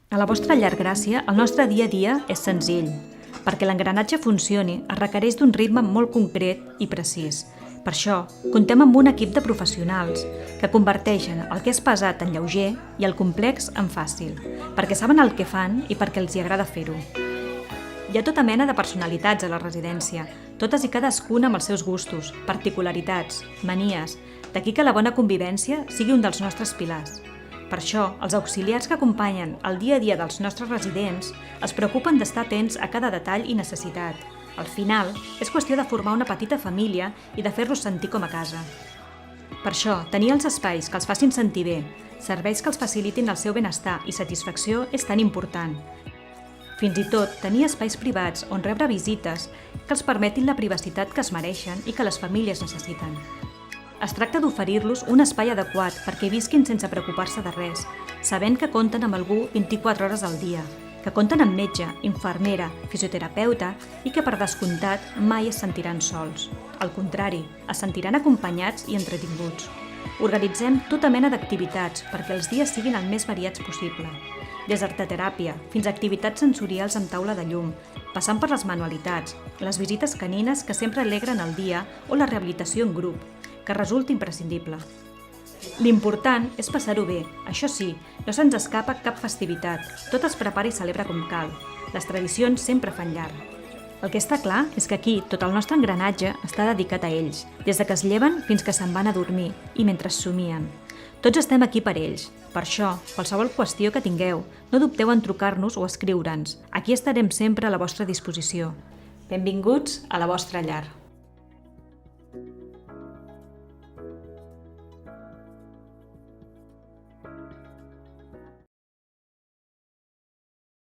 A la vostra llar Gràcia, el nostre dia a dia és senzill. Perquè l'engranatge funcioni es requereix d'un ritme molt concret i precís. Per això, comptem amb un equip de professionals que converteixen el que és pesat en lleuger i el complex en fàcil, perquè saben el que fan i perquè els hi agrada fer-ho. Hi ha tota mena de personalitats a la residència, totes i cadascuna amb els seus gustos, particularitats, manies, d'aquí que la bona convivència sigui un dels nostres pilars. Per això, els auxiliars que acompanyen el dia a dia dels nostres residents es preocupen d'estar atents a cada detall i necessitat. Al final, és qüestió de formar una petita família i de fer-los sentir com a casa. Per això, tenir els espais que els facin sentir bé, serveis que els facilitin el seu benestar i satisfacció és tan important. Fins i tot, tenir espais privats on rebre visites que els permetin la privacitat que es mereixen i que les famílies necessiten. Es tracta d'oferir-los un espai adequat perquè visquin sense preocupar-se de res, sabent que compten amb algú 24 hores al dia, que compten amb metge, infermera, fisioterapeuta i que, per descomptat, mai es sentiran sols. Al contrari, es sentiran acompanyats i entretinguts. Organitzem tota mena d'activitats perquè els dies siguin el més variats possible. Des d'arteteràpia fins a activitats sensorials amb taula de llum, passant per les manualitats, les visites canines que sempre alegren el dia o la rehabilitació en grup, que resulta imprescindible. L'important és passar-ho bé. Això sí, no se'ns escapa cap festivitat. Tot es prepara i celebra com cal. Les tradicions sempre fan llarg. El que està clar és que aquí tot el nostre engranatge està dedicat a ells, des de que es lleven fins que se'n van a dormir i mentre somien. Tots estem aquí per ells. Per això, qualsevol qüestió que tingueu, no dubteu en trucar-nos o escriure'ns. Aquí estarem sempre a la vostra disposició. Benvinguts a la vostra llar.